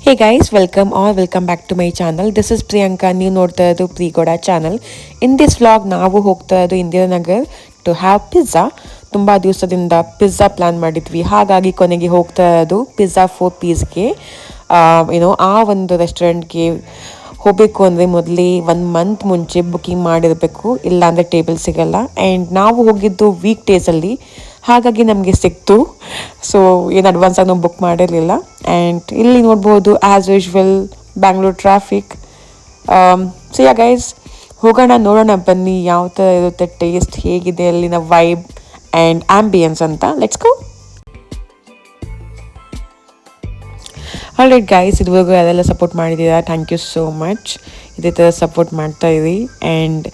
Hey guys, welcome back to my channel. This is Priyanka. ನೀವು ನೋಡ್ತಾ ಇರೋದು ಪ್ರಿಗೋಡ channel. In this vlog ನಾವು ಹೋಗ್ತಾ ಇರೋದು ಇಂದಿರಾನಗರ್ ಟು ಹ್ಯಾವ್ ಪಿಜ್ಜಾ. ತುಂಬ ದಿವಸದಿಂದ ಪಿಜ್ಜಾ ಪ್ಲಾನ್ ಮಾಡಿದ್ವಿ, ಹಾಗಾಗಿ ಕೊನೆಗೆ ಹೋಗ್ತಾ ಇರೋದು ಪಿಜ್ಜಾ 4 ಪೀಸ್ಗೆ. ಆ ಒಂದು ರೆಸ್ಟೋರೆಂಟ್ಗೆ ಹೋಗಬೇಕು ಅಂದರೆ ಮೊದಲೇ 1 ಮಂತ್ ಮುಂಚೆ ಬುಕಿಂಗ್ ಮಾಡಿರಬೇಕು, ಇಲ್ಲಾಂದರೆ ಟೇಬಲ್ ಸಿಗಲ್ಲ. ಆ್ಯಂಡ್ ನಾವು ಹೋಗಿದ್ದು ವೀಕ್ ಡೇಸಲ್ಲಿ, ಹಾಗಾಗಿ ನಮಗೆ ಸಿಕ್ತು. ಸೊ ಏನು ಅಡ್ವಾನ್ಸಾಗಿ ನಾವು ಬುಕ್ ಮಾಡಿರಲಿಲ್ಲ. ಆ್ಯಂಡ್ ಇಲ್ಲಿ ನೋಡ್ಬೋದು as usual Bangalore traffic. So yeah guys, ಹೋಗೋಣ, ನೋಡೋಣ ಬನ್ನಿ ಯಾವ ಥರ ಇರುತ್ತೆ, ಟೇಸ್ಟ್ ಹೇಗಿದೆ, ಅಲ್ಲಿನ ವೈಬ್ ಆ್ಯಂಡ್ ಆ್ಯಂಬಿಯನ್ಸ್ ಅಂತ. Let's go. ಆಲ್ರೈಟ್ ಗೈಸ್, ಇದುವರೆಗೂ ಯಾರೆಲ್ಲ ಸಪೋರ್ಟ್ ಮಾಡಿದ್ದೀರಾ, ಥ್ಯಾಂಕ್ ಯು ಸೋ ಮಚ್. ಇದೇ ಥರ ಸಪೋರ್ಟ್ ಮಾಡ್ತಾಯಿರಿ. ಆ್ಯಂಡ್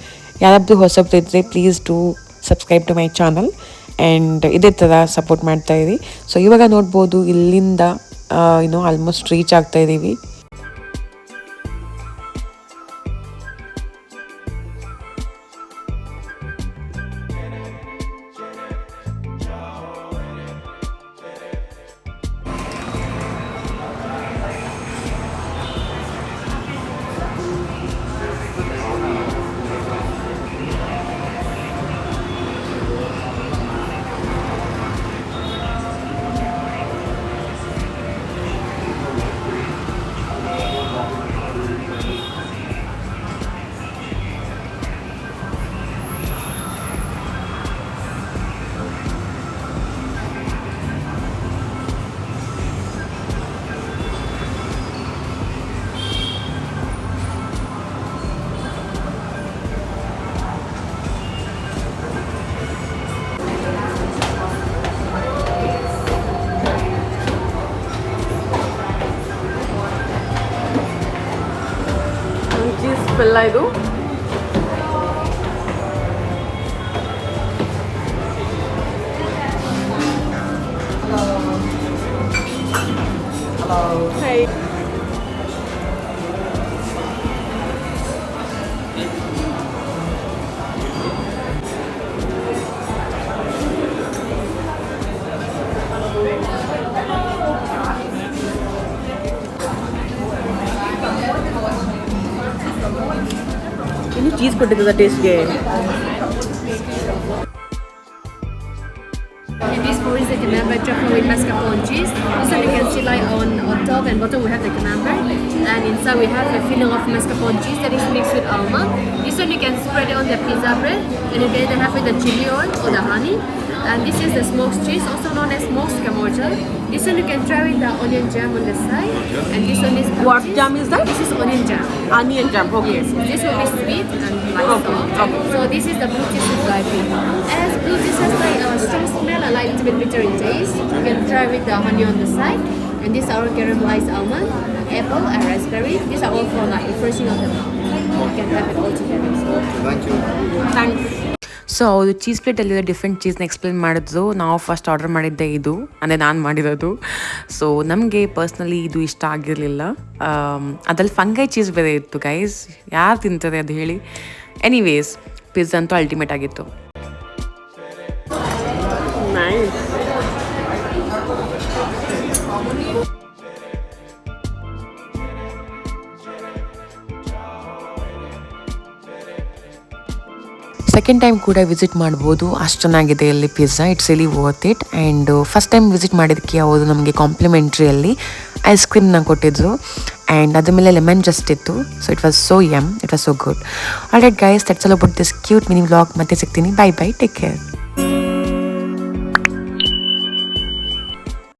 ಯಾರಾದರೂ ಹೊಸಬ್ರು ಇದ್ದರೆ please do subscribe to my channel and ಇದೇ ಥರ ಸಪೋರ್ಟ್ ಮಾಡ್ತಾಯಿರಿ. ಸೊ ಇವಾಗ ನೋಡ್ಬೋದು ಇಲ್ಲಿಂದ ಆಲ್ಮೋಸ್ಟ್ ರೀಚ್ ಆಗ್ತಾಯಿದ್ದೀವಿ. ಬೆಲ್ಲ ಇದು cheese ಕೊಟ್ಟಿದ್ದದ ಟೇಸ್ಟ್ಗೆ. This four is the camembert truffle with mascarpone cheese. This one you can see like on top and bottom we have the camembert, and inside we have a filling of mascarpone cheese that is mixed with almond. This one you can spread it on the pizza bread, and you can either have with the chili oil or the honey. And this is the smoked cheese, also known as smoked camoja. This one you can try with the onion jam on the side, and this one is what cheese. jam is that? This is onion jam. Onion jam, okay. Yes, this will be sweet and like Okay. So this is the blue cheese with garlic. As blue cheese has like a strong smell and like a little bit bitter in taste, you can try with the honey on the side. And these are caramelized almond, apple, and raspberry. These are all for like refreshing of the mouth. You can have it all together. So. Thank you. Thanks. So ಅವರು cheese ಪ್ಲೇಟಲ್ಲಿರೋ different ಚೀಸ್ನ explain ಮಾಡಿದ್ರು. ನಾವು first order ಮಾಡಿದ್ದೆ ಇದು, ಅಂದರೆ ನಾನು ಮಾಡಿರೋದು. So ನಮಗೆ personally ಇದು ಇಷ್ಟ ಆಗಿರಲಿಲ್ಲ. ಅದ್ರಲ್ಲಿ ಫಂಗೈ ಚೀಸ್ ಬೇರೆ ಇತ್ತು ಗೈಸ್, ಯಾರು ತಿಂತಾರೆ ಅದು ಹೇಳಿ. ಎನಿವೇಸ್, ಪಿಜ್ಜಾ ಅಂತೂ ಅಲ್ಟಿಮೇಟ್ ಆಗಿತ್ತು. ನೈಸ್. ಸೆಕೆಂಡ್ ಟೈಮ್ ಕೂಡ ವಿಸಿಟ್ ಮಾಡ್ಬೋದು, ಅಷ್ಟು ಚೆನ್ನಾಗಿದೆ ಇಲ್ಲಿ pizza. It's really worth it. And first time visit ಮಾಡಿದ್ದಕ್ಕೆ ಅವರು ನಮಗೆ ಕಾಂಪ್ಲಿಮೆಂಟ್ರಿಯಲ್ಲಿ ಐಸ್ ಕ್ರೀಮ್ನ ಕೊಟ್ಟಿದ್ರು, ಆ್ಯಂಡ್ ಅದ್ರ ಮೇಲೆ ಲೆಮನ್ ಜಸ್ಟ್ ಇತ್ತು. So it was so yum, it was so good. Alright guys, that's all about this cute mini vlog. ಮತ್ತೆ ಸಿಗ್ತೀನಿ. Bye bye, take care.